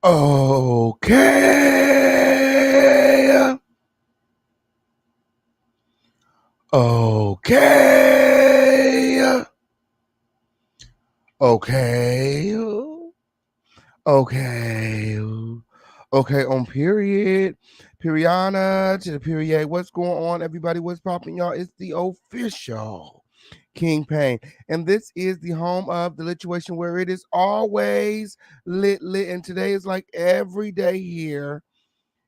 Okay. Okay. Okay. Okay. Okay, on period. Periana to the period. What's going on, everybody? What's popping, y'all? It's the official King Pain. And this is the home of the lituation where it is always lit. And today is like every day here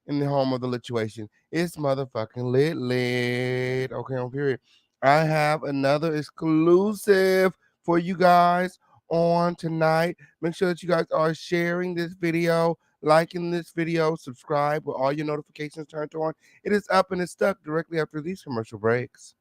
in the home of the lituation. It's motherfucking lit. Okay, on period. I have another exclusive for you guys on tonight. Make sure that you guys are sharing this video, liking this video, subscribe with all your notifications turned on. It is up and it's stuck directly after these commercial breaks.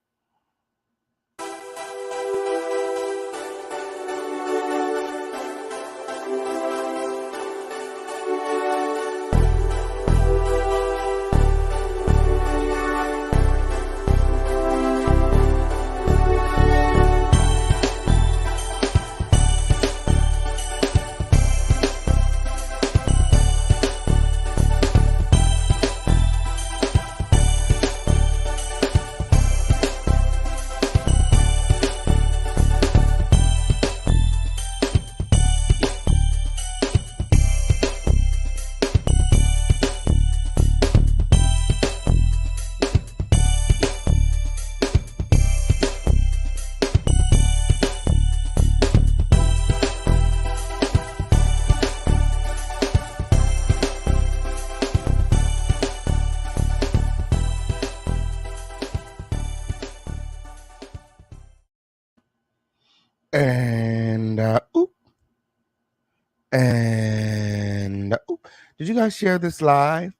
Did you guys share this live?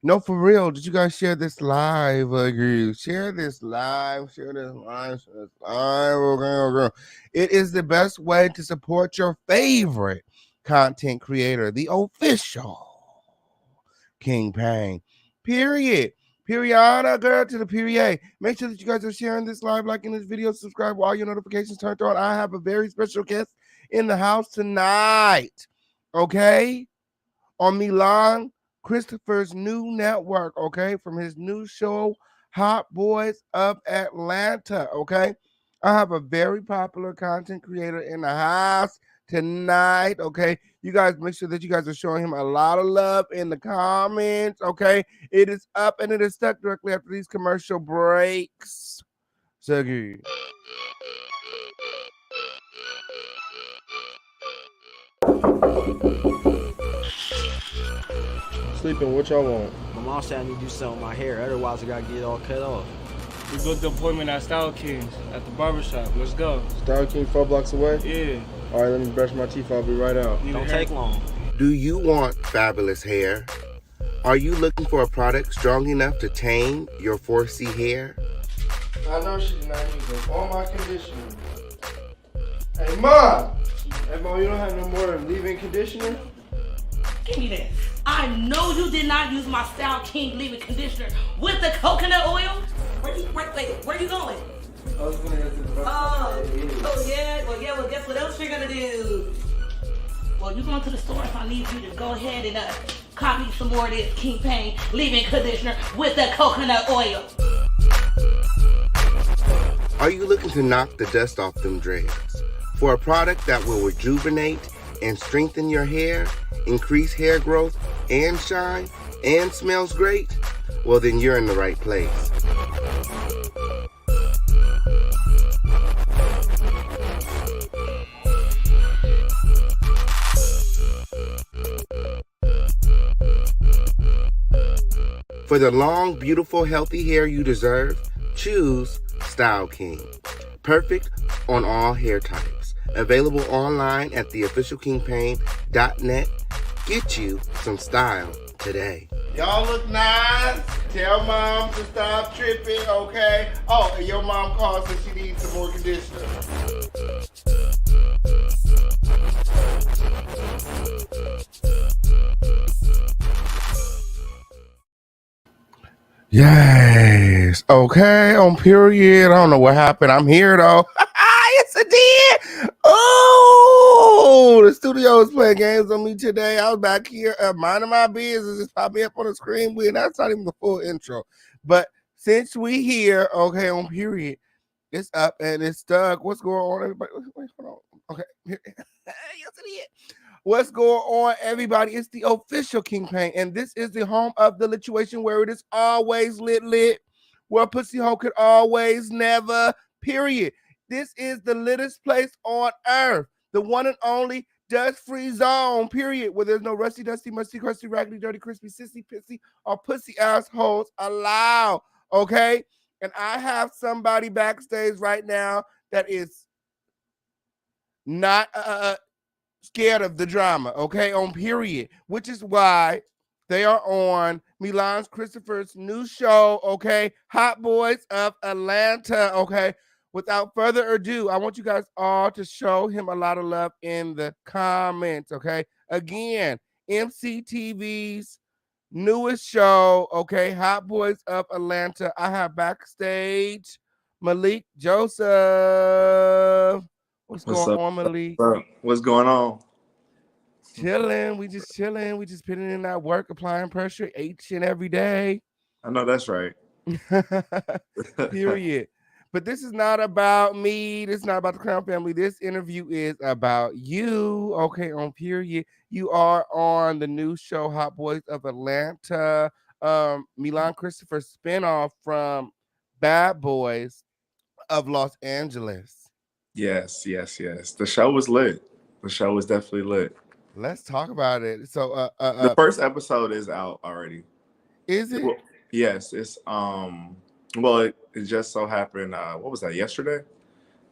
No, for real. Did you guys share this live? Share this live. Okay. It is the best way to support your favorite content creator, the official King Pain. Period. Periana, girl, to the period. Make sure that you guys are sharing this live, liking this video, subscribe with all your notifications turned on. I have a very special guest in the house tonight. Okay? On Milan Christopher's new network, okay? From his new show, Hot Boys of Atlanta, okay? I have a very popular content creator in the house tonight, okay? You guys make sure that you guys are showing him a lot of love in the comments, okay? It is up and it is stuck directly after these commercial breaks. So good. Sleeping, what y'all want? My mom said I need to do something with my hair, otherwise I gotta get it all cut off. We booked the appointment at Style Kings at the barbershop. Let's go. Style King 4 blocks away? Yeah. All right, let me brush my teeth. I'll be right out. Don't take long. Do you want fabulous hair? Are you looking for a product strong enough to tame your 4C hair? I know she's not using all my conditioner. Hey, Mom! Hey, Mom, you don't have no more leave-in conditioner? Give me that. I know you did not use my Style King leave-in conditioner with the coconut oil. Where you going? I was gonna go to the Well, guess what else you're gonna do? Well, you're going to the store, so I need you to go ahead and copy some more of this King Pain leave-in conditioner with the coconut oil. Are you looking to knock the dust off them dreads? For a product that will rejuvenate and strengthen your hair, increase hair growth and shine, and smells great? Well, then you're in the right place. For the long, beautiful, healthy hair you deserve, choose Style King. Perfect on all hair types. Available online at theofficialkingpain.net. Get you some style today. Y'all look nice. Tell mom to stop tripping, okay? Oh, and your mom calls and she needs some more conditioner. Yes. Okay. On period. I don't know what happened. I'm here though. Yes, I did. Oh, the studio is playing games on me today. I was back here minding my business. It's popping up on the screen. That's not even the full intro. But since we here, okay, on period, it's up and it's stuck. What's going on, everybody? Wait, hold on. Okay. Yes, it is. What's going on, everybody? It's the official King Pain, and this is the home of the lituation where it is always lit, where pussy hole could always never, period. This is the littest place on earth, the one and only dust-free zone, period, where there's no rusty, dusty, musty, crusty, raggedy, dirty, crispy, sissy, pissy, or pussy assholes allowed, okay? And I have somebody backstage right now that is not scared of the drama, okay, on period, which is why they are on Milan Christopher's new show, okay, Hot Boys of Atlanta, okay. Without further ado, I want you guys all to show him a lot of love in the comments, okay. Again, MCTV's newest show, okay, Hot Boys of Atlanta. I have backstage Malik Joseph. What's going on, Malik? What's going on? Chilling. We just chilling. We just putting in that work, applying pressure each and every day. I know that's right. Period. But this is not about me. This is not about the Crown family. This interview is about you. Okay, on period. You are on the new show, Hot Boys of Atlanta. Milan Christopher spinoff from Bad Boys of Los Angeles. Yes. The show was lit. The show was definitely lit. Let's talk about it. So the first episode is out already. Is it? Well, yes, it's well, it just so happened, what was that, yesterday?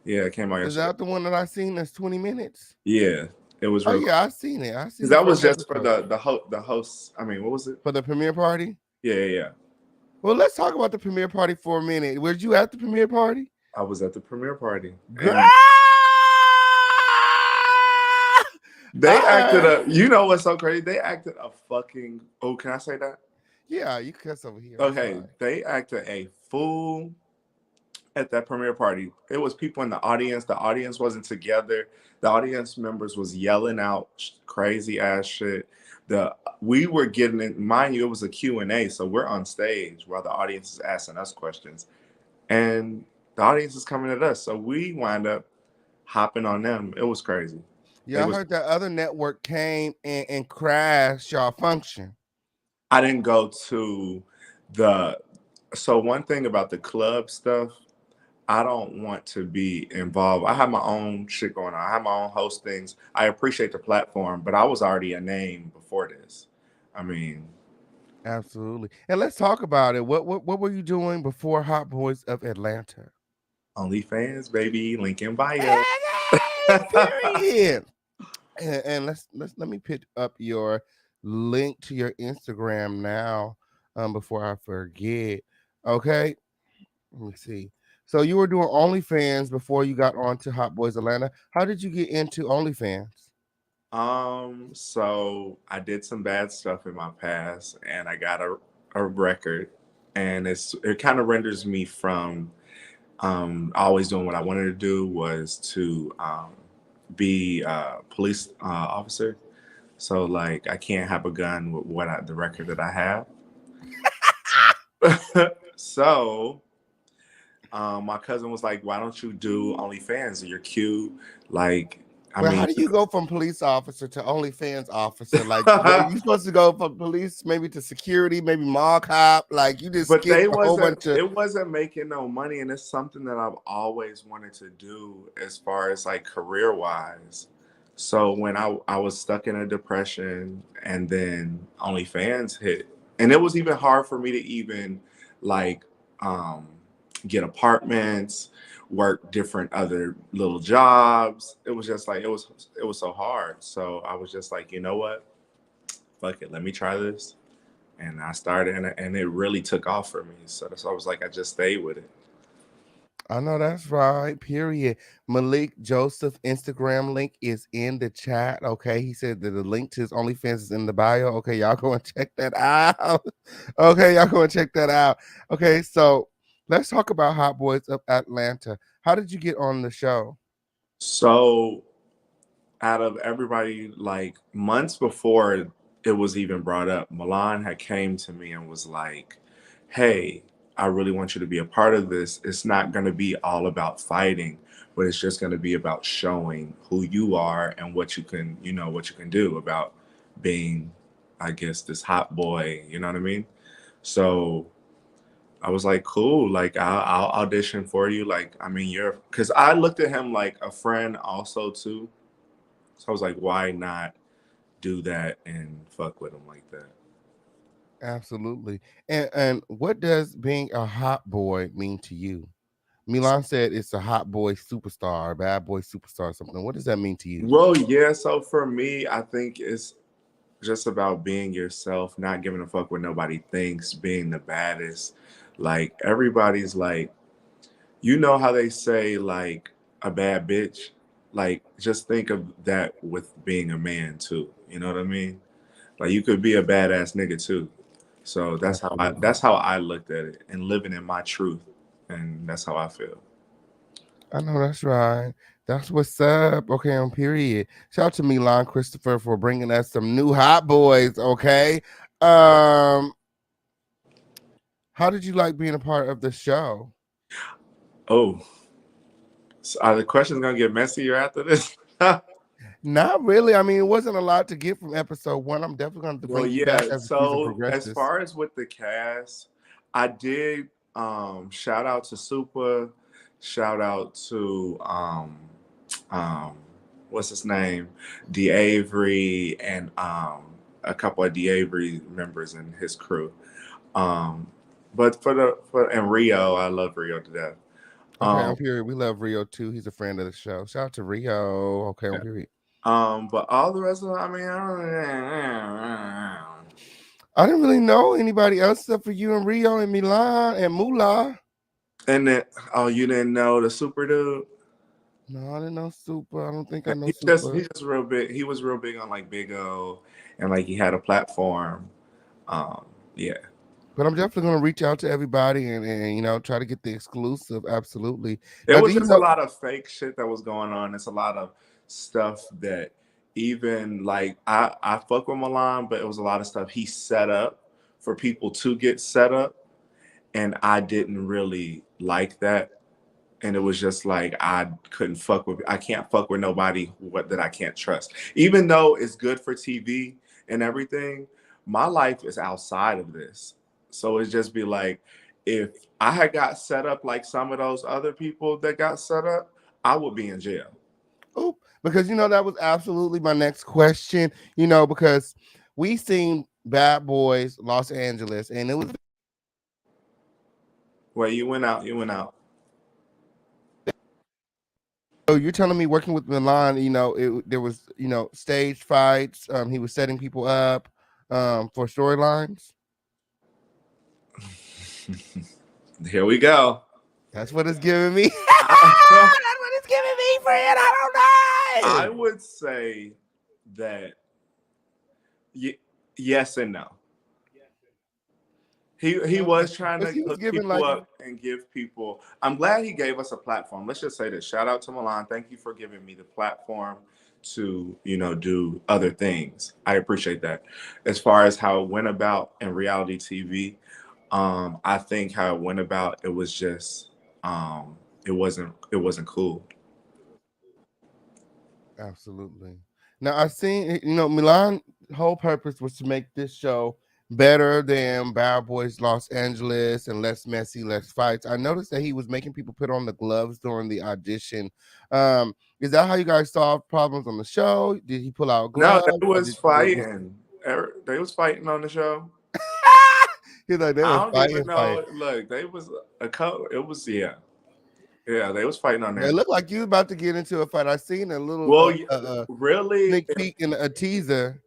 Yeah, it came out yesterday. Is that the one that I seen that's 20 minutes? Yeah, it was really yeah, I seen it. Because that was just episode. For the host, I mean, what was it? For the premiere party? Yeah. Well, let's talk about the premiere party for a minute. Were you at the premiere party? I was at the premiere party. They acted you know what's so crazy? They acted a fucking, oh, can I say that? Yeah, you cuss over here. Okay, they acted a fool at that premiere party. It was people in the audience. The audience wasn't together. The audience members was yelling out crazy ass shit. We were getting it, mind you, it was a Q&A, so we're on stage while the audience is asking us questions. And the audience is coming at us. So we wind up hopping on them. It was crazy. Yeah, I heard that other network came and crashed y'all function. I didn't go to so one thing about the club stuff, I don't want to be involved. I have my own shit going on. I have my own hostings. I appreciate the platform, but I was already a name before this. I mean, absolutely. And let's talk about it. What were you doing before Hot Boys of Atlanta? OnlyFans, baby, link in bio. Period. And let me pick up your link to your Instagram now before I forget. Okay, let me see. So you were doing OnlyFans before you got on to Hot Boys Atlanta. How did you get into OnlyFans? So I did some bad stuff in my past, and I got a record, and it kind of renders me from always doing what I wanted to do was to be a police officer. So like I can't have a gun with the record that I have. So my cousin was like, "Why don't you do OnlyFans? You're cute." Like, I Well, how mean, do you go from police officer to OnlyFans officer? Like, were you supposed to go from police maybe to security, maybe mall cop? Like, you just but skipped a whole bunch of. it wasn't making no money, and it's something that I've always wanted to do as far as like career wise. So when I was stuck in a depression, and then OnlyFans hit, and it was even hard for me to even like um get apartments, work different other little jobs. It was just like it was so hard. So I was just like, you know what? Fuck it, let me try this. And I started, and it really took off for me. So that's why I was like, I just stayed with it. I know that's right. Period. Malik Joseph Instagram link is in the chat. Okay, he said that the link to his OnlyFans is in the bio. Okay, y'all go and check that out. Okay, y'all go and check that out. Okay, so let's talk about Hot Boys of Atlanta. How did you get on the show? So out of everybody, like months before it was even brought up, Milan had came to me and was like, "Hey, I really want you to be a part of this. It's not going to be all about fighting, but it's just going to be about showing who you are and what you can, what you can do about being, I guess, this hot boy. You know what I mean?" So I was like, "Cool. Like, I'll audition for you. Like, I mean, because I looked at him like a friend also too. So I was like, why not do that and fuck with him like that?" Absolutely. And what does being a hot boy mean to you? Milan said it's a hot boy superstar, bad boy superstar, something. What does that mean to you? Well, yeah. So for me, I think it's just about being yourself, not giving a fuck what nobody thinks, being the baddest. Like everybody's like, how they say like a bad bitch. Like just think of that with being a man too. You know what I mean? Like you could be a badass nigga too. So Absolutely. that's how I looked at it and living in my truth, and that's how I feel. I know that's right. That's what's up. Okay, on period. Shout out to Milan Christopher for bringing us some new hot boys. Okay. Um, how did you like being a part of the show? Oh, so are the questions gonna get messier after this? Not really. I mean, it wasn't a lot to get from episode one. I'm definitely going to Well, bring you back yeah. as the season So as progresses. far as with the cast, I did shout out to Super, shout out to um what's his name? D Avery and a couple of D Avery members and his crew. Um but and Rio, I love Rio to death. Okay, on Um period. We love Rio too. He's a friend of the show. Shout out to Rio. Okay, on period. but all the rest of them, I mean, I didn't really know anybody else except for you and Rio and Milan and Moolah. and then you didn't know the Super dude? No, I didn't know Super. I don't think I know He Super. just real big. He was real big on like Big O, and like he had a platform. Um, yeah. But I'm definitely going to reach out to everybody and try to get the exclusive. Absolutely. It Now, do was you just a know? lot of fake shit that was going on. It's a lot of stuff that even like I fuck with Milan, but it was a lot of stuff he set up for people to get set up, and I didn't really like that. And it was just like I can't fuck with nobody that I can't trust. Even though it's good for TV and everything, my life is outside of this. So it's just be like, if I had got set up like some of those other people that got set up, I would be in jail. Oh, because that was absolutely my next question. Because we seen Bad Boys Los Angeles, and it was. Well, you went out. You went out. So you're telling me working with Milan, there was, stage fights. He was setting people up for storylines. Here we go. That's what it's giving me. I, That's what it's giving me, friend. I don't I know. would say that yes and no. He Okay. was trying Because to he was hook giving people like, up and give people. I'm glad he gave us a platform. Let's just say this. Shout out to Milan. Thank you for giving me the platform to, do other things. I appreciate that. As far as how it went about in reality TV, I think how it went about, it was just it wasn't cool. absolutely. Now I seen, Milan whole purpose was to make this show better than Bad Boys Los Angeles and less messy, less fights. I noticed that he was making people put on the gloves during the audition. Is that how you guys solved problems on the show? Did he pull out No, gloves? they Or was did you do it fighting. They was fighting on the show. He's like, they I were don't even fighting. know. Look, they was a couple. It was yeah. They was fighting on It there. looked like you was about to get into a fight. I seen a little Well, really, sneak peek in a teaser.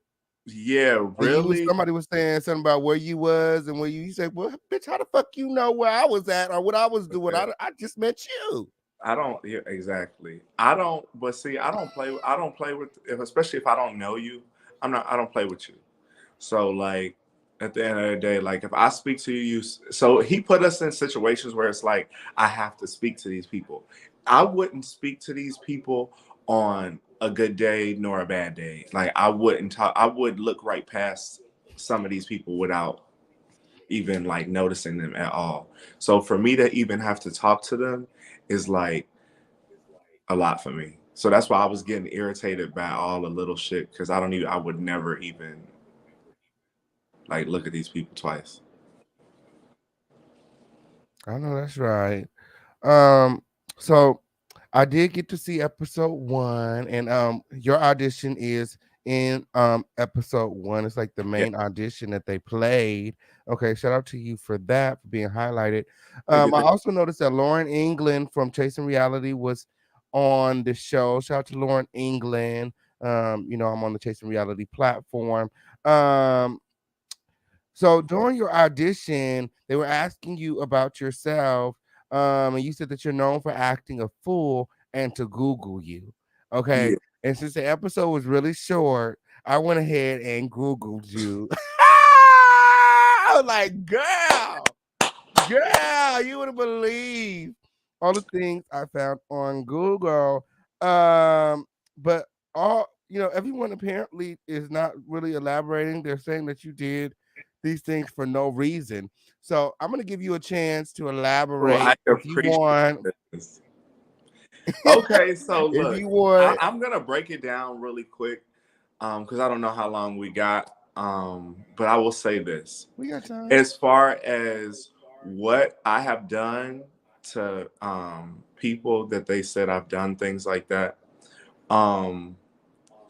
yeah, And really. somebody was saying something about where you was and where you said, well, bitch, how the fuck you know where I was at or what I was doing? Okay. I just met you. I don't. Yeah, exactly. I don't. But see, I don't play. I don't play with. Especially if I don't know you. I'm not. I don't play with you. So like at the end of the day, like if I speak to you, so he put us in situations where it's like I have to speak to these people. I wouldn't speak to these people on a good day nor a bad day. Like I wouldn't talk. I would look right past some of these people without even like noticing them at all. So for me to even have to talk to them is like a lot for me. So that's why I was getting irritated by all the little shit because I would never even like look at these people twice. I know that's right. Um, so I did get to see episode 1, and your audition is in episode 1. It's like the Yeah, main audition that they played. Okay, shout out to you for that, for being highlighted. thank you. I also noticed that Lauren England from Chasing Reality was on the show. Shout out to Lauren England. I'm on the Chasing Reality platform. Um, so during your audition, they were asking you about yourself, and you said that you're known for acting a fool and to Google you. Okay, Yeah. and since the episode was really short, I went ahead and Googled you. I was like, girl, you wouldn't believe all the things I found on Google. But everyone apparently is not really elaborating. They're saying that you did these things for no reason. So I'm gonna give you a chance to Well, I elaborate if you appreciate want. this. Okay, so If look, you want, I'm gonna break it down really quick, because I don't know how long we got. But I will say this. we got time. As far as what I have done to people that they said I've done things like that, um,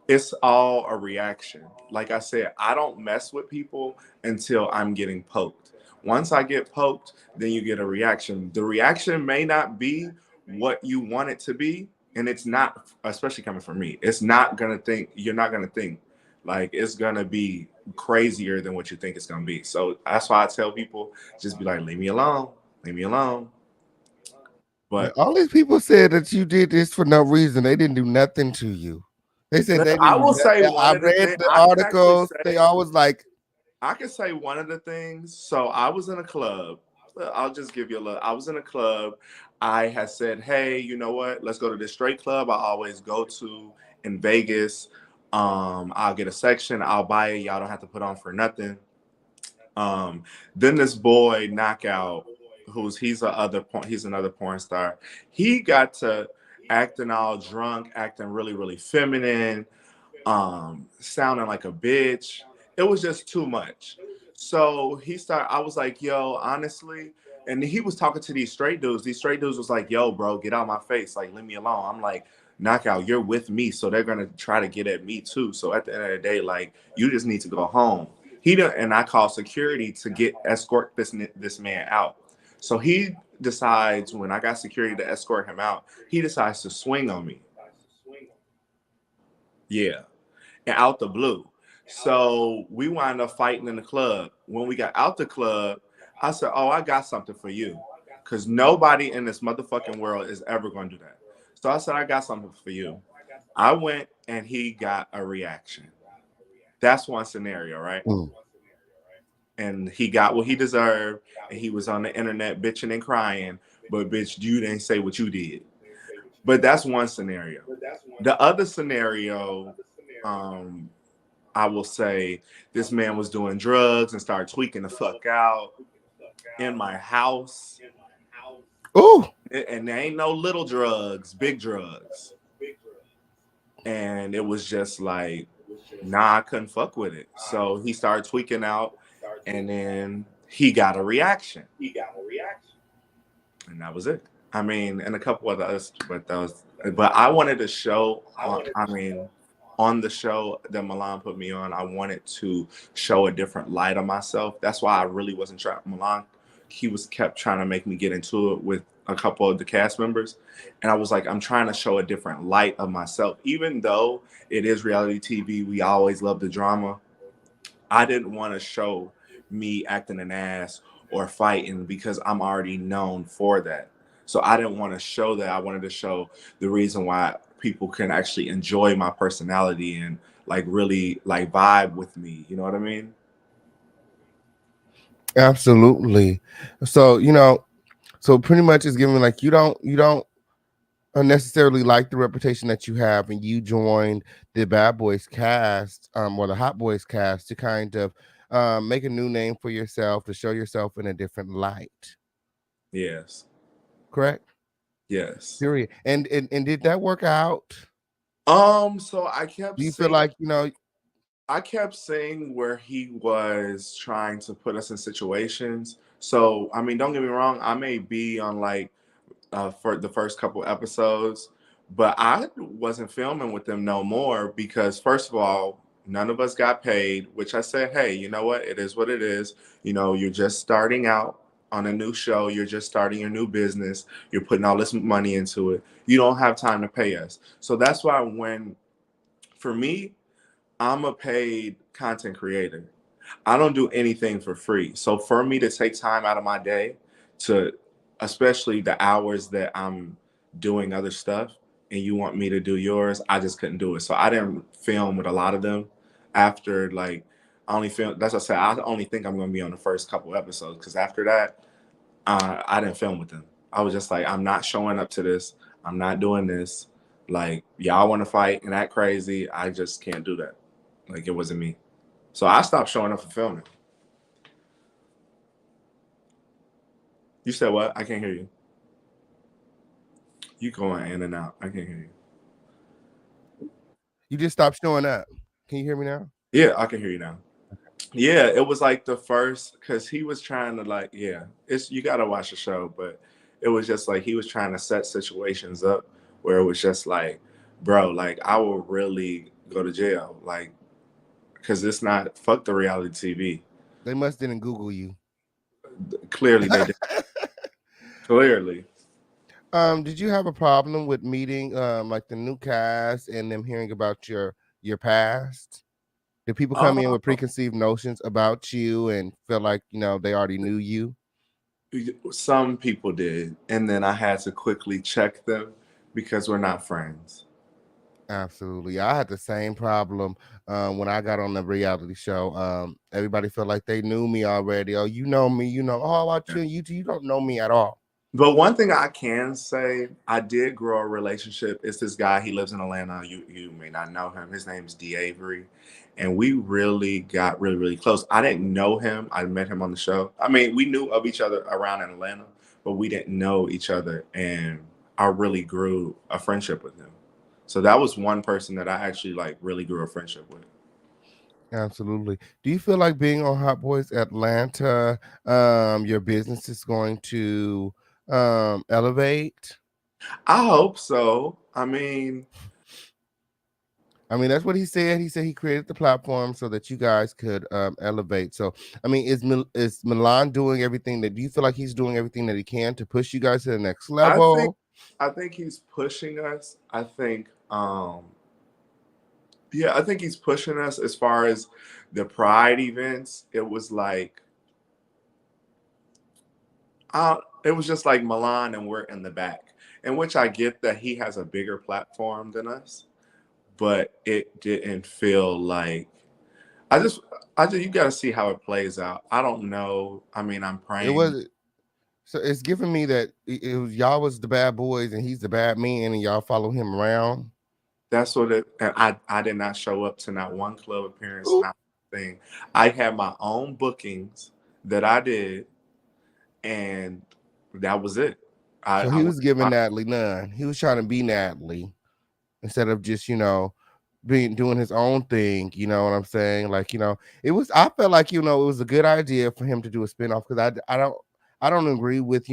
it's all a reaction. Like I said, I don't mess with people until I'm getting poked. Once I get poked, then you get a reaction. The reaction may not be what you want it to be, and it's not, especially coming from me. You're not gonna think like it's gonna be crazier than what you think it's gonna be. So that's why I tell people just be like, leave me alone, leave me alone. But But all these people said that you did this for no reason. They didn't do nothing to you. They said they I didn't do will say nothing. one I of the read things the I can actually articles. They say. always like, I can say one of the things. So I was in a club. I'll just give you a little. I was in a club. I had said, hey, you know what? Let's go to this straight club I always go to in Vegas. I'll get a section. I'll buy it. Y'all don't have to put on for nothing. Then this boy Knockout, he's another porn star. He got to acting all drunk, acting really, really feminine, sounding like a bitch. It was just too much. So I was like, yo, honestly, and he was talking to these straight dudes. These straight dudes was like, yo, bro, get out my face. Like, leave me alone. I'm like, Knockout, you're with me. So they're gonna try to get at me too. So at the end of the day, like, you just need to go home. And I call security to escort this man out. So he decides, when I got security to escort him out, he decides to swing on me. Yeah. And out the blue. So we wound up fighting in the club. When we got out the club, I said, oh, I got something for you. Because nobody in this motherfucking world is ever going to do that. So I said, I got something for you. I went and he got a reaction. That's one scenario, right? Mm. And he got what he deserved, and he was on the internet bitching and crying. But bitch, you didn't say what you did. But that's one scenario. The other scenario, um, I will say, this man was doing drugs and started tweaking the fuck out in my house. Ooh. And there ain't no little drugs, big drugs. And it was just like, nah, I couldn't fuck with it. So he started tweaking out, and then he got a reaction. And that was it. I mean, and a couple of others, but those. But I wanted to show. I mean, on the show that Milan put me on, I wanted to show a different light of myself. That's why I really wasn't trying. Milan, he was kept trying to make me get into it with a couple of the cast members, and I was like, I'm trying to show a different light of myself. Even though it is reality TV, we always love the drama. I didn't want to show me acting an ass or fighting because I'm already known for that. So I didn't want to show that. I wanted to show the reason why people can actually enjoy my personality and like really like vibe with me. You know what I mean? Absolutely. So, so pretty much it's giving like you don't unnecessarily like the reputation that you have, and you joined the Bad Boys cast, or the Hot Boys cast, to kind of make a new name for yourself, to show yourself in a different light. Yes. Correct? Yes. Period. And did that work out? So I kept Do you feel saying like where he was trying to put us in situations. So I mean, don't get me wrong, I may be on like for the first couple episodes, but I wasn't filming with them no more because first of all, none of us got paid, which I said, hey, you know what? It is what it is. You know, you're just starting out on a new show. You're just starting your new business. You're putting all this money into it. You don't have time to pay us. So that's why for me, I'm a paid content creator. I don't do anything for free. So for me to take time out of my day to, especially the hours that I'm doing other stuff, and you want me to do yours, I just couldn't do it. So I didn't film with a lot of them after like I only film. That's what I said. I only think I'm going to be on the first couple episodes because after that, I didn't film with them. I was just like, I'm not showing up to this. I'm not doing this. Like y'all want to fight and act crazy. I just can't do that. Like it wasn't me. So I stopped showing up for filming. You said what? I can't hear you. You going in and out. I can't hear you. you just stopped showing up? Can you hear me now? Yeah, I can hear you now. Yeah, it was like the first because he was trying to like, yeah, it's you gotta watch the show, but it was just like he was trying to set situations up where it was just like, bro, like I will really go to jail, like, because it's not fuck the reality TV. They must didn't Google you. Clearly they did. Clearly. Did you have a problem with meeting like the new cast and them hearing about your past? Did people come in with preconceived notions about you and feel like they already knew you? Some people did, and then I had to quickly check them because we're not friends. Absolutely. I had the same problem when I got on the reality show. Everybody felt like they knew me already. Oh, you know me, oh, I watch you on YouTube. You don't know me at all. But one thing I can say, I did grow a relationship. It's this guy. He lives in Atlanta. You may not know him. His name's D. Avery, and we really got really close. I didn't know him. I met him on the show. I mean, we knew of each other around in Atlanta, but we didn't know each other, and I really grew a friendship with him. So that was one person that I actually like really grew a friendship with. Absolutely. Do you feel like being on Hot Boys Atlanta, your business is going to elevate? I hope so. I mean, That's what he said. He said he created the platform so that you guys could elevate. So, is Milan doing everything that do you feel like he's doing everything that he can to push you guys to the next I think level? I think he's pushing us. I think yeah, I think he's pushing us as far as the pride events. It was like it was just like Milan and we're in the back. In which I get that he has a bigger platform than us. but it didn't feel like I just you got to see how it plays out. I don't know. I mean, I'm It praying. was so it's giving me that it was y'all was the bad boys and he's the bad man and y'all follow him around. That's what it. And I did not show up to not one club appearance, Ooh. not one thing. I had my own bookings that I did, and that was it. So I he went. was giving Natalie none. He was trying to be Natalie instead of just, doing his own thing. You know what I'm saying? Like, it was. I felt like it was a good idea for him to do a spinoff because I don't agree with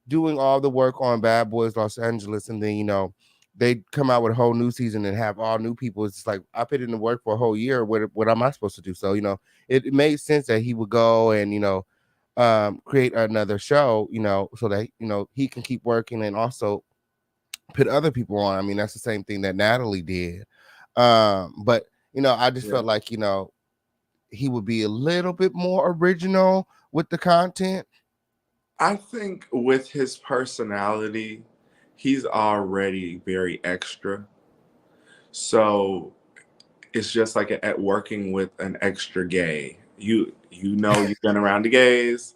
doing all the work on Bad Boys Los Angeles and then they come out with a whole new season and have all new people. It's just like I put in the work for a whole year. What am I supposed to do? So it made sense that he would go and create another show, so that he can keep working and also put other people on. I mean, that's the same thing that Natalie did. But I just Yeah. felt like he would be a little bit more original with the content. I think with his personality, he's already very extra. So it's just like at working with an extra gay. You've been around the gays,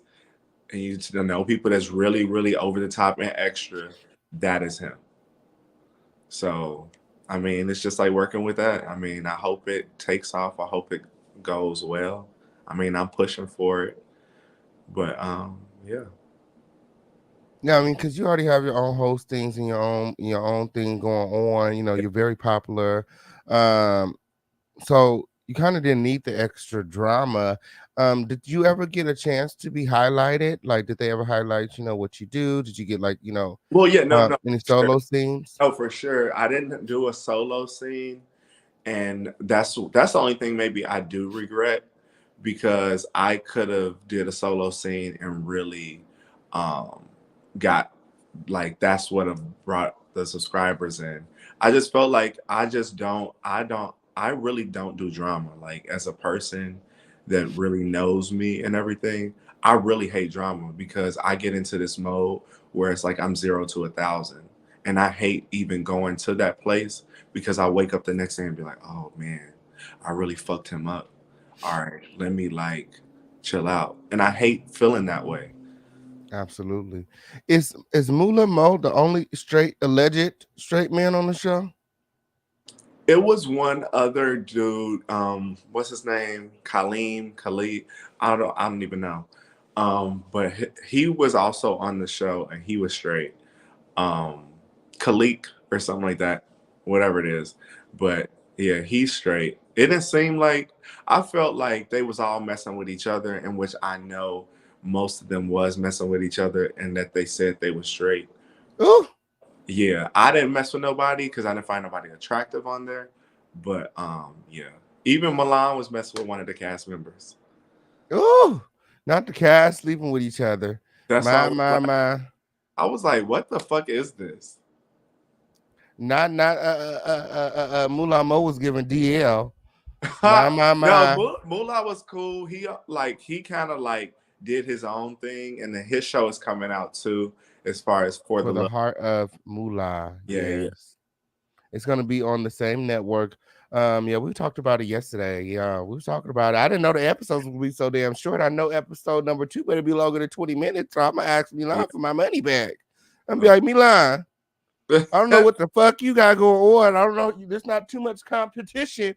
and you know people that's really really over the top and extra. That is him. So I mean, it's just like working with that. I mean, I hope it takes off. I hope it goes well. I mean, I'm pushing for it, but yeah. Yeah, I mean, because you already have your own hostings and your own thing going on. You're very popular. Um, so you kind of didn't need the extra drama. Did you ever get a chance to be highlighted? Like, did they ever highlight, what you do? Did you get like, Well, yeah, no, no, any sure. solo scenes? Oh, for sure. I didn't do a solo scene, and that's the only thing maybe I do regret because I could have did a solo scene and really um got like that's what have brought the subscribers in. I just felt like I really don't do drama. Like as a person that really knows me and everything, I really hate drama because I get into this mode where it's like I'm 0 to 1,000. And I hate even going to that place because I wake up the next day and be like, oh man, I really fucked him up. All right, let me like chill out. And I hate feeling that way. Absolutely. Is Mula Mo the only alleged straight man on the show? It was one other dude, what's his name? Khalid. I don't even know. But he was also on the show and he was straight. Um Khalik or something like that, whatever it is. But yeah, he's straight. It didn't seem like I felt like they was all messing with each other, in which I know most of them was messing with each other and that they said they were straight. Ooh, Yeah, I didn't mess with nobody because I didn't find nobody attractive on there. But yeah. Even Milan was messing with one of the cast members. ooh, not the cast sleeping with each other. That's My, all my, my. I was like, what the fuck is this? Not Mulan Mo was giving DL. My. No, Moolah was cool. He kind of like did his own thing, and then his show is coming out too. As far as for For the the love, heart of Moolah. yeah, yeah. Yes. It's gonna be on the same network. Yeah, we talked about it yesterday. Yeah, we were talking about it. I didn't know the episodes would be so damn short. I know episode number 2 better be longer than 20 minutes. So I'm gonna ask Milan for my money back. I'm be like, Milan, I don't know what the fuck you got going on. I don't know. There's not too much competition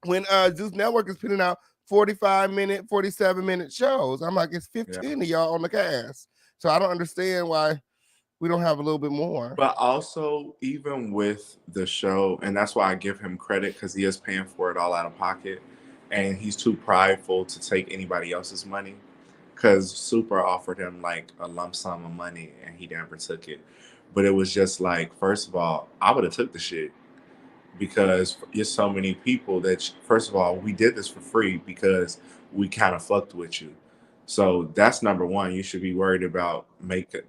when Zeus Network is putting out 45-minute, 47-minute shows. I'm like, it's 15 Yeah. of y'all on the cast. So I don't understand why we don't have a little bit more. But also, even with the show, and that's why I give him credit because he is paying for it all out of pocket, and he's too prideful to take anybody else's money. Because Super offered him like a lump sum of money, and he never took it. But it was just like, first of all, I would have took the shit because there's so many people that first of all we did this for free because we kind of fucked with you, so that's number one. You should be worried about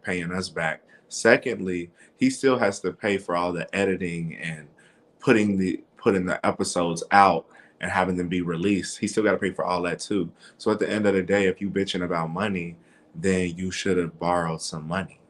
paying us back. Secondly, he still has to pay for all the editing and putting the episodes out and having them be released. He still got to pay for all that too. So at the end of the day, if you bitching about money, then you should have borrowed some money.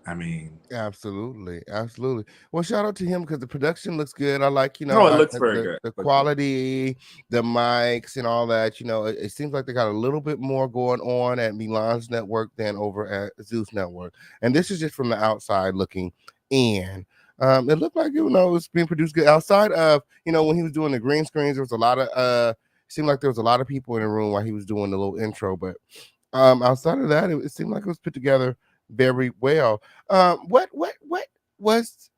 I mean, Absolutely, absolutely. Well, shout out to him because the production looks good. I like, no, it looks very good. the Looks very good. quality, the mics, and all that. It seems like they got a little bit more going on at Milan's network than over at Zeus Network. And this is just from the outside looking in. It looked like it's being produced good. Outside of when he was doing the green screens, there was a lot of seemed like there was a lot of people in the room while he was doing the little intro, but outside of that, it seemed like it was put together very well. What was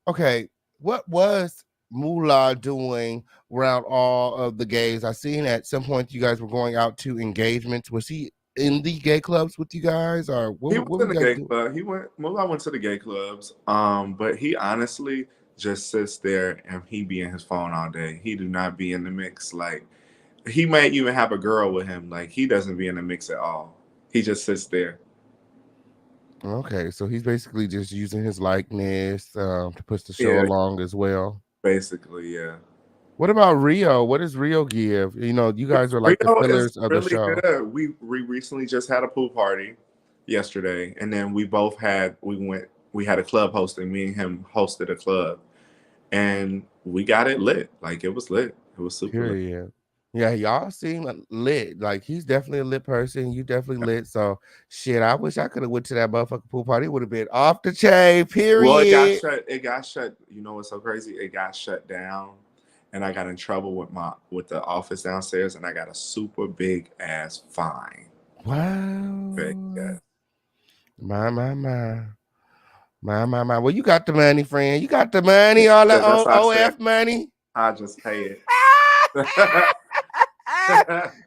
okay? What was Moolah doing around all of the gays? I seen at some point you guys were going out to engagements. Was he in the gay clubs with you guys, or He was what were in you the guys gay doing? club. Mullah went to the gay clubs. But he honestly just sits there and he be in his phone all day. He do not be in the mix. Like he might even have a girl with him. Like he doesn't be in the mix at all. He just sits there. Okay, so he's basically just using his likeness to push the show Yeah, along as well. basically, yeah. What about Rio? What does Rio give? You guys are like the Rio is fillers of the really show. good. We recently just had a pool party yesterday, and then we had a club hosting. Me and him hosted a club, and we got it lit. Like it was lit. It was super lit. Period. Yeah, y'all seem lit. Like he's definitely a lit person. You definitely lit. So shit, I wish I could have went to that motherfucking pool party. It would have been off the chain. Well, it got Period. shut. It got shut. You know what's so crazy? It got shut down, and I got in trouble with the office downstairs, and I got a super big ass fine. Big, Wow. yeah. My. My. Well, you got the money, friend. You got the money, all the That's how I said. OF money. I just pay it.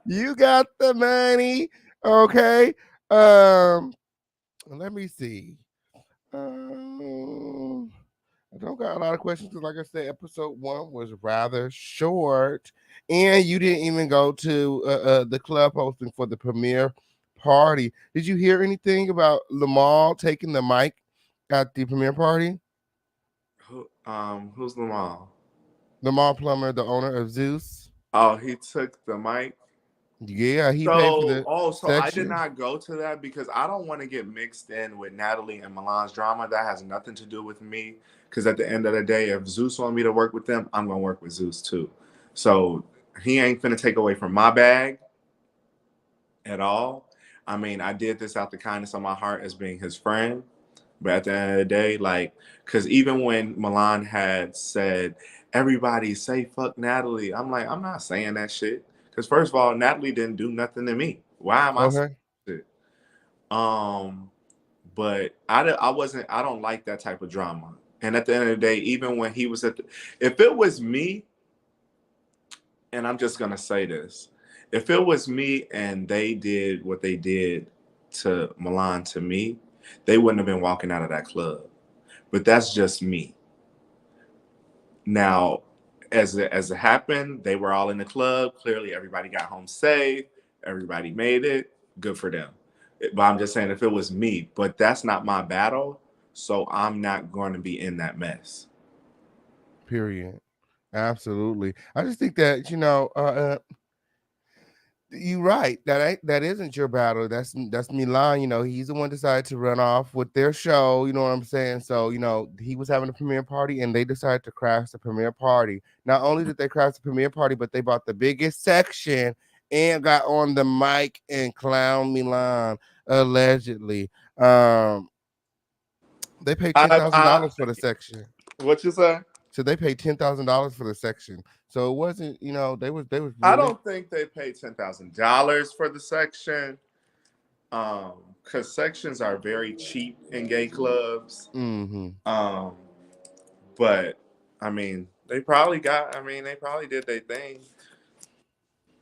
You got the money. Okay. Let me see. I don't got a lot of questions because, like I said, episode 1 was rather short, and you didn't even go to the club hosting for the premiere party. Did you hear anything about Lamal taking the mic at the premiere party? Who's the mom? Lamal Plummer, the owner of Zeus. Oh, he took the mic. Yeah, he paid for the So I did section. not go to that because I don't want to get mixed in with Natalie and Milan's drama. That has nothing to do with me. Because at the end of the day, if Zeus want me to work with them, I'm gonna work with Zeus too. So he ain't finna take away from my bag at all. I mean, I did this out the kindness of my heart as being his friend. But at the end of the day, like, because even when Milan had said, everybody say fuck Natalie, I'm like, I'm not saying that shit. Because first of all, Natalie didn't do nothing to me. Why am I saying Okay. shit? But I don't like that type of drama. And at the end of the day, even when he was if it was me, and I'm just gonna say this, if it was me and they did what they did to Milan to me, they wouldn't have been walking out of that club. But that's just me. Now, as it happened, they were all in the club. Clearly, everybody got home safe. Everybody made it. Good for them. But I'm just saying, if it was me, but that's not my battle, so I'm not going to be in that mess. Period. Absolutely. I just think that you're right. That isn't your battle. That's Milan. He's the one decided to run off with their show. You know what I'm saying? So he was having a premiere party, and they decided to crash the premiere party. Not only did they crash the premiere party, but they bought the biggest section and got on the mic and clown Milan allegedly. They paid $10,000 for the section. What you say? So they paid $10,000 for the section. So it wasn't, they was I really. don't think they paid $10,000 for the section. Because sections are very cheap in gay clubs. Mm-hmm. But I mean, they probably did their thing.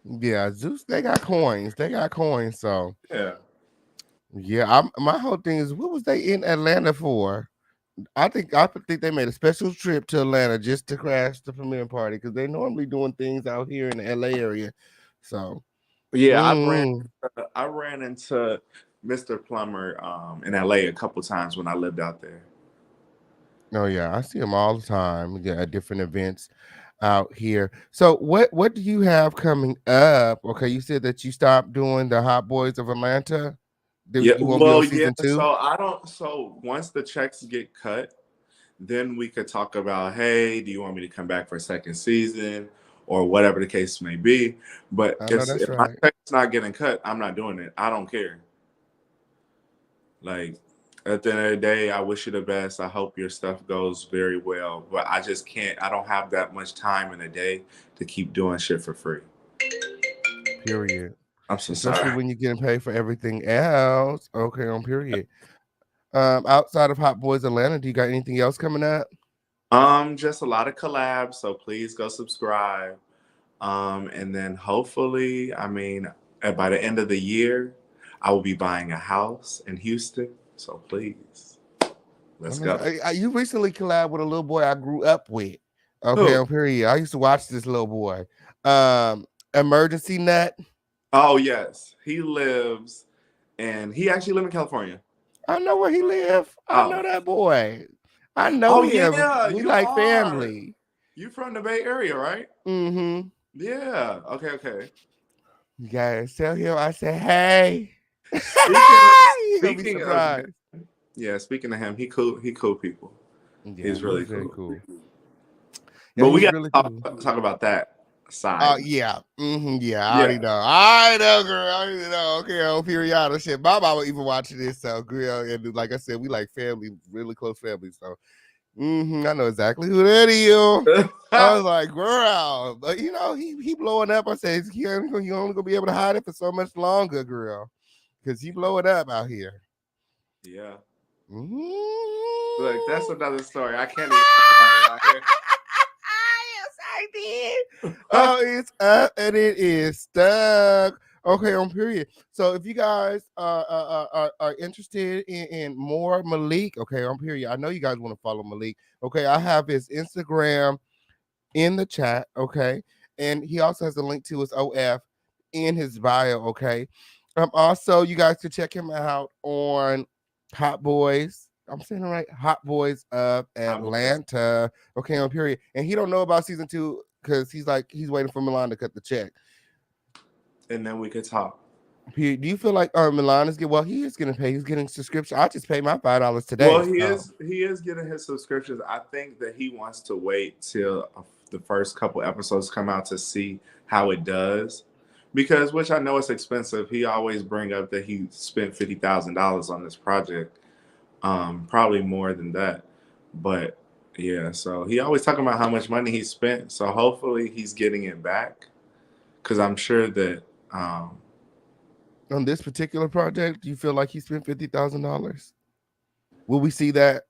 Yeah, Zeus, they got coins. They got coins. So Yeah. yeah, my whole thing is, what was they in Atlanta for? I think they made a special trip to Atlanta just to crash the premiere party because they normally doing things out here in the LA area. So Yeah, mm-hmm. I ran into Mr. Plummer in LA a couple times when I lived out there. Oh yeah, I see them all the time. Yeah, at different events out here. So what do you have coming up? Okay, you said that you stopped doing the Hot Boys of Atlanta. Yeah, You won't be on well, yeah. season 2? So I don't. So once the checks get cut, then we could talk about, hey, do you want me to come back for a second season or whatever the case may be? But I know that's if my right. check's not getting cut, I'm not doing it. I don't care. Like at the end of the day, I wish you the best. I hope your stuff goes very well. But I just can't. I don't have that much time in a day to keep doing shit for free. Period. I'm so Especially sorry. when you're getting paid for everything else. Okay, on period. Outside of Hot Boys Atlanta, do you got anything else coming up? Just a lot of collabs. So please go subscribe. And then hopefully, I mean, by the end of the year, I will be buying a house in Houston. So please, let's go. You recently collabed with a little boy I grew up with. Okay, Who? on period. I used to watch this little boy. Emergency Nut. Oh yes, he lives, and he actually lives in California. I know where he live. I know Oh, that boy. I know oh him. yeah, We you like are. family. You from the Bay Area, right? Mm-hmm. Yeah. Okay. Okay. You guys tell him I said, hey. Speaking He gonna be speaking of him, surprised. yeah. Speaking of him, he cool. He cool people. Yeah, He's really he's very cool. cool. Yeah, But we he's got really to cool. talk about that side. Yeah. Yeah, I already Yeah. know. I know, girl. I already know. Okay, on period shit. My mama even watching this, so girl, and like I said, we like family, really close family. So I know exactly who that is. I was like, girl, but he blowing up. I said, he only gonna be able to hide it for so much longer, girl. Because he blowing up out here. Yeah. Mm-hmm. Look, that's another story. I can't even talk about it Yes, I did. Oh, it's up and it is stuck. Okay, on period. So if you guys are interested in more Malik, okay, on period. I know you guys want to follow Malik. Okay, I have his Instagram in the chat, okay, and he also has a link to his OF in his bio, okay. Also, you guys can check him out on Hot Boys. I'm saying it right, Hot Boys of Boys. Atlanta. Okay, on period. And he don't know about season 2 because he's waiting for Milan to cut the check. And then we could talk. Do you feel like Milan is getting? Well, he is getting paid. He's getting subscription. I just paid my $5 today. Well, he is getting his subscriptions. I think that he wants to wait till the first couple episodes come out to see how it does, because which I know it's expensive. He always bring up that he spent $50,000 on this project, probably more than that, but yeah. So he always talking about how much money he spent. So hopefully he's getting it back, because I'm sure that. On this particular project, do you feel like he spent $50,000? Will we see that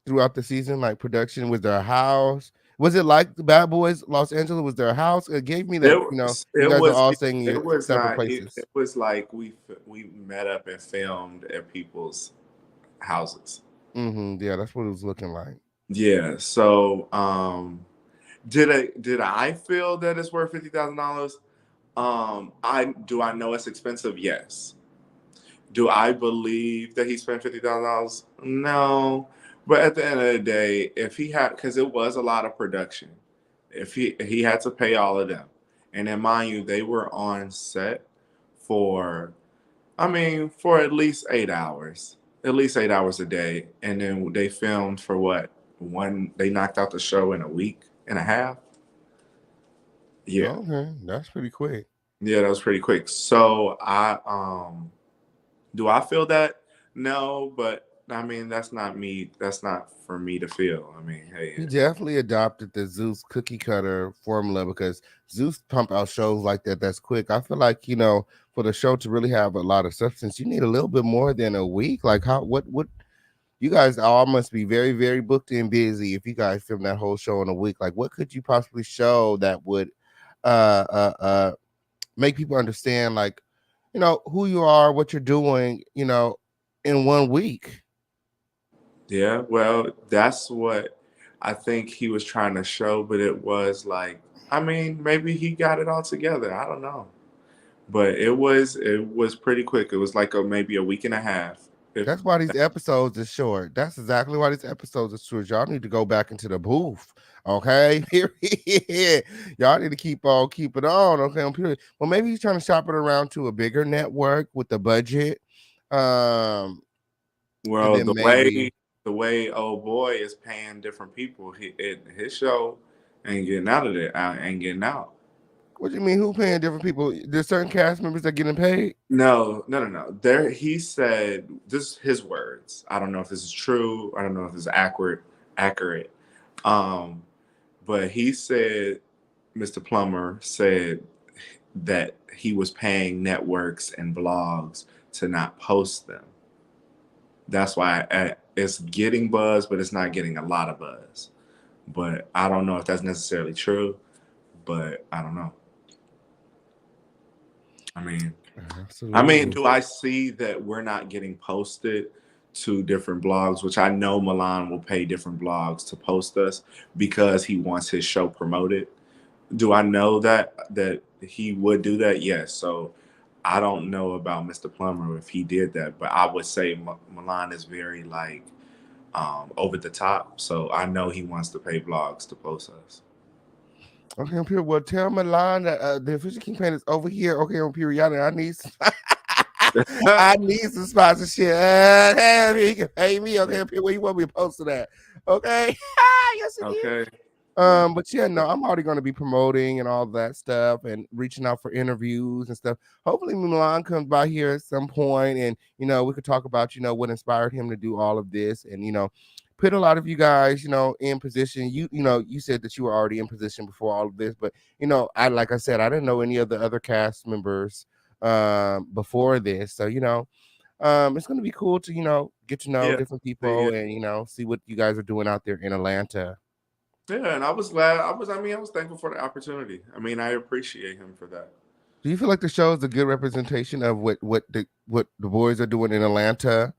throughout the season? Like production, was there a house? Was it like the Bad Boys Los Angeles? Was there a house? It gave me that. You guys are all saying It you're was separate not. places. It was like we met up and filmed at people's houses. Yeah, that's what it was looking like. Yeah. So, did I feel that it's worth $50,000? I know it's expensive. Yes. Do I believe that he spent $50,000? No. But at the end of the day, if he had, because it was a lot of production, if he had to pay all of them, and then mind you, they were on set for, I mean, for at least 8 hours a day, and then they filmed for what, they knocked out the show in a week and a half. Yeah. Okay, that's pretty quick. Yeah, that was pretty quick. So do I feel that? No, but I mean that's not me. That's not for me to feel. I mean, hey, He definitely adopted the Zeus cookie cutter formula because Zeus pump out shows like that. That's quick. I feel like for the show to really have a lot of substance, you need a little bit more than a week. Like what you guys all must be very, very booked and busy if you guys film that whole show in a week. Like what could you possibly show that would make people understand like who you are, what you're doing, in 1 week? yeah. Well, that's what I think he was trying to show, but it was like, I mean, maybe he got it all together. I don't know, but it was pretty quick. It was like maybe a week and a half. That's why these episodes are short. That's exactly why these episodes are short. Y'all need to go back into the booth. Okay. Y'all need to keep it on. Okay. Well, maybe he's trying to shop it around to a bigger network with the budget. And Well, then maybe, the way old boy is paying different people, his show ain't getting out of there. Ain't getting out. what do you mean? Who paying different people? There's certain cast members that getting paid. No. There, he said this is his words. I don't know if this is true. I don't know if this is accurate. Um, but he said, Mr. Plummer said that he was paying networks and blogs to not post them. That's why it's getting buzz, but it's not getting a lot of buzz. But I don't know if that's necessarily true. But I don't know. I mean, Absolutely. do I see that we're not getting posted to different blogs, which I know Milan will pay different blogs to post us because he wants his show promoted? Do I know that he would do that? Yes. So I don't know about Mr. Plummer if he did that, but I would say Milan is very like over the top. So I know he wants to pay blogs to post us. Okay, on period. Well, tell Milan that the official campaign is over here. Okay, on period. I need I need some sponsorship. Hey, he can pay me. Okay, on period. Where you want me to post that? Okay. Yes, it is. Okay. But yeah, no, I'm already going to be promoting and all that stuff and reaching out for interviews and stuff. Hopefully Milan comes by here at some point and we could talk about what inspired him to do all of this and put a lot of you guys in position. You said that you were already in position before all of this, but I like I said, I didn't know any of the other cast members before this, so it's going to be cool to get to know different people and see what you guys are doing out there in Atlanta. Yeah, and I was glad. I was thankful for the opportunity. I mean, I appreciate him for that. Do you feel like the show is a good representation of what the boys are doing in Atlanta?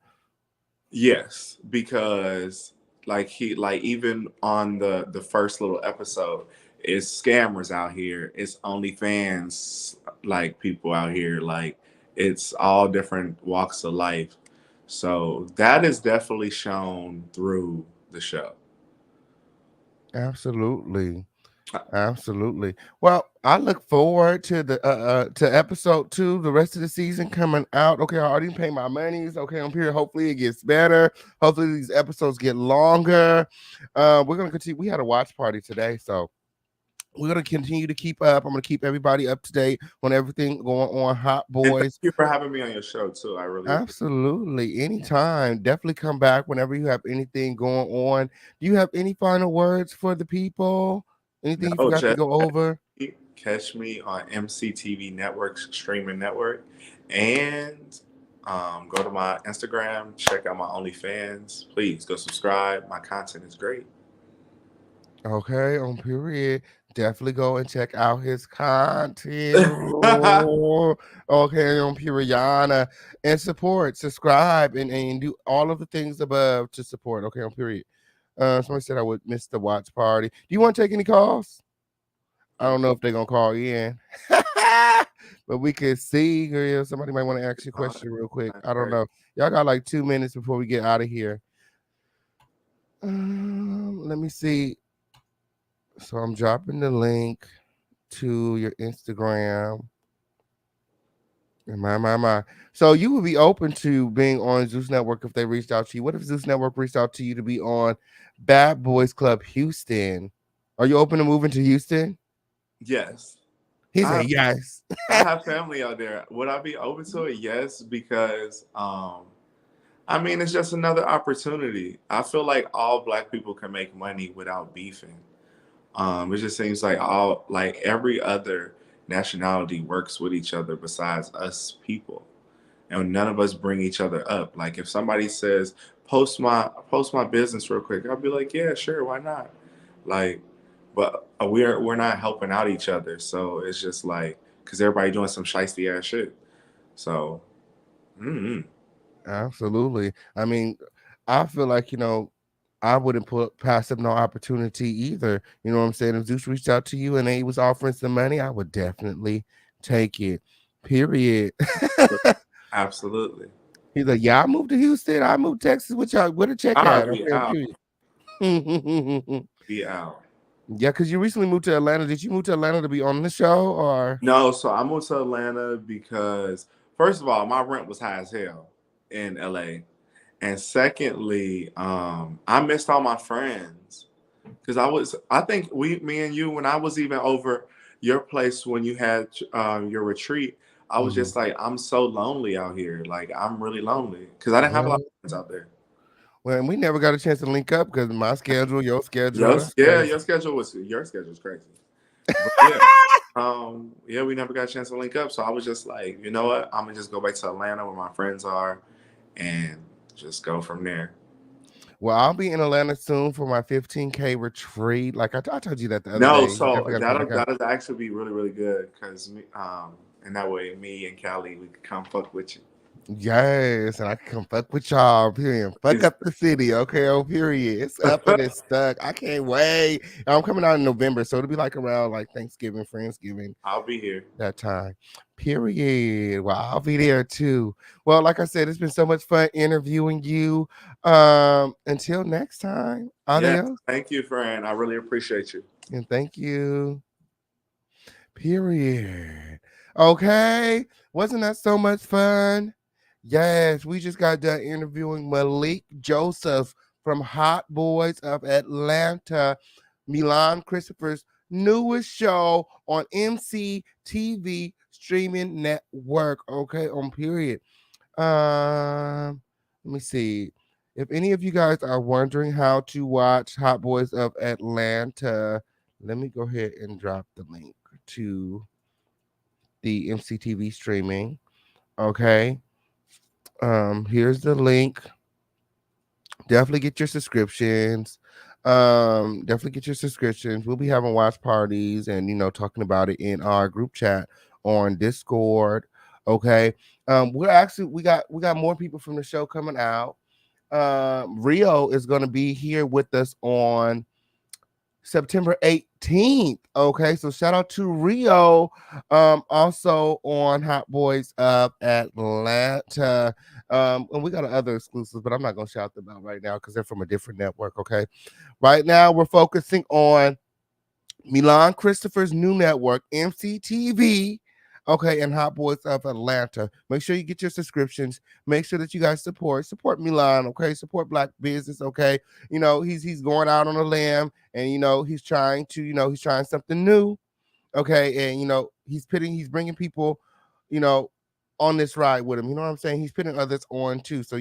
Yes, because even on the first little episode, it's scammers out here. It's OnlyFans like people out here. Like it's all different walks of life. So that is definitely shown through the show. Absolutely. Well, I look forward to the to episode 2, the rest of the season coming out. Okay, I already paid my monies. Okay, I'm here. Hopefully it gets better. Hopefully these episodes get longer. We're gonna continue. We had a watch party today, so we're gonna continue to keep up. I'm gonna keep everybody up to date on everything going on. Hot And thank Boys. you for having me on your show too. I really Absolutely. Anytime. Definitely come back whenever you have anything going on. Do you have any final words for the people? Anything you forgot to just go over? catch me on MCTV Network streaming network, and go to my Instagram, check out my OnlyFans. Please go subscribe. My content is great. Okay, on period. Definitely go and check out his content. Okay, on Periana. And support, subscribe, and do all of the things above to support. Okay, on period. Somebody said I would miss the watch party. Do you want to take any calls? I don't know if they're gonna call in. But we can see. Somebody might want to ask you a question real quick. I don't know. Y'all got like 2 minutes before we get out of here. Let me see. So I'm dropping the link to your Instagram. My. So you would be open to being on Zeus Network if they reached out to you. What if Zeus Network reached out to you to be on Bad Boys Club Houston? Are you open to moving to Houston? Yes. He said yes. I have family out there. Would I be open to it? Yes, because it's just another opportunity. I feel like all Black people can make money without beefing. It just seems like every other nationality works with each other besides us people, and none of us bring each other up. Like if somebody says post my business real quick, I'll be like, yeah, sure, why not? Like, but we're not helping out each other, so it's just like because everybody doing some shiesty ass shit. So, Absolutely. I feel like I wouldn't put pass up no opportunity either. You know what I'm saying? If Zeus reached out to you and he was offering some money, I would definitely take it. Period. Absolutely. He's like, yeah, I moved to Houston. I moved to Texas with y'all. Where the check at? Be out. Period. Be out. Yeah, because you recently moved to Atlanta. Did you move to Atlanta to be on the show or? No, so I moved to Atlanta because first of all, my rent was high as hell in LA. And secondly, I missed all my friends because I think me and you, when I was even over your place when you had your retreat, I was just like, I'm so lonely out here. Like, I'm really lonely because I didn't have a lot of friends out there. Well, we never got a chance to link up because my schedule, your schedule, that's Yeah, crazy. your schedule was crazy. But yeah, yeah, we never got a chance to link up. So I was just like, you know what? I'm gonna just go back to Atlanta where my friends are, and just go from there. Well, I'll be in Atlanta soon for my 15K retreat. Like I told you that the other No, day. You so definitely got to come back out. that'll actually be really really good because and that way me and Callie we can come fuck with you. Yes, and I can come fuck with y'all, period. Fuck up the city, okay? Oh, period. It's up and it's stuck. I can't wait. I'm coming out in November, so it'll be like around like Thanksgiving, Friendsgiving, I'll be here. that time. Period. Well, I'll be there too. Well, like I said, it's been so much fun interviewing you. Until next time, Yes, adios, thank you, friend. I really appreciate you. and thank you. Period. Okay. Wasn't that so much fun? Yes, we just got done interviewing Malik Joseph from Hot Boys of Atlanta, Milan Christopher's newest show on MCTV streaming network. Okay, on period. Let me see. If any of you guys are wondering how to watch Hot Boys of Atlanta, let me go ahead and drop the link to the MCTV streaming. Okay. Here's the link. Definitely get your subscriptions. Definitely get your subscriptions. We'll be having watch parties and talking about it in our group chat on Discord. Okay. We got more people from the show coming out. Rio is gonna be here with us on September 18th. Okay, so shout out to Rio. Also on Hot Boys of Atlanta. And we got other exclusives, but I'm not gonna shout them out right now because they're from a different network. Okay. Right now we're focusing on Milan Christopher's new network, MCTV. Okay, and Hot Boys of Atlanta. Make sure you get your subscriptions. Make sure that you guys support Milan. Okay, support Black business. Okay, he's going out on a limb, and he's trying something new. Okay, and he's bringing people, on this ride with him. You know what I'm saying? He's putting others on too. So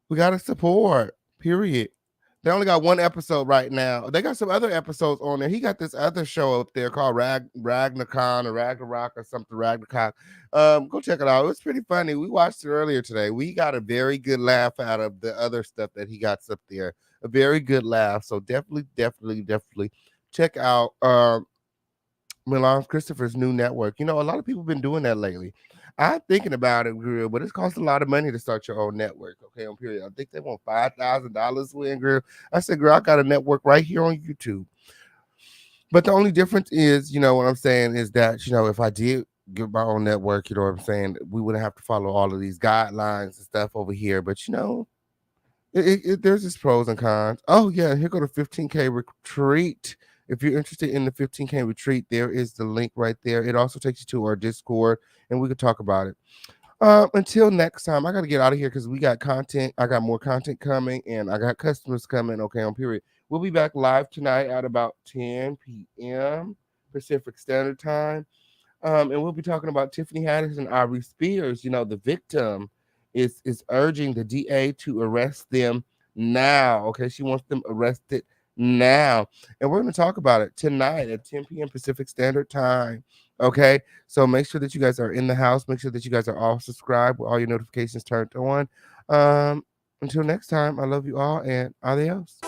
we gotta support. Period. They only got one episode right now. They got some other episodes on there. He got this other show up there called Ragnarok or Ragnarok or something. Ragnarok. Go check it out. It was pretty funny. We watched it earlier today. We got a very good laugh out of the other stuff that he got up there. A very good laugh. So definitely check out Milan Christopher's new network. A lot of people have been doing that lately. I'm thinking about it, girl, but it costs a lot of money to start your own network. Okay, on period. I think they want $5,000 win, girl. I said, girl, I got a network right here on YouTube. But the only difference is, what I'm saying is that, if I did get my own network, you know what I'm saying, we wouldn't have to follow all of these guidelines and stuff over here. But there's its pros and cons. Oh yeah, here go the 15K retreat. If you're interested in the 15K retreat, there is the link right there. It also takes you to our Discord, and we could talk about it. Until next time, I got to get out of here because we got content. I got more content coming, and I got customers coming. Okay, on period. We'll be back live tonight at about 10 p.m. Pacific Standard Time. And we'll be talking about Tiffany Haddish and Ari Spears. The victim is urging the DA to arrest them now. Okay, she wants them arrested now, and we're going to talk about it tonight at 10 p.m. Pacific Standard Time. Okay, so make sure that you guys are in the house. Make sure that you guys are all subscribed with all your notifications turned on. Until next time, I love you all, and adios.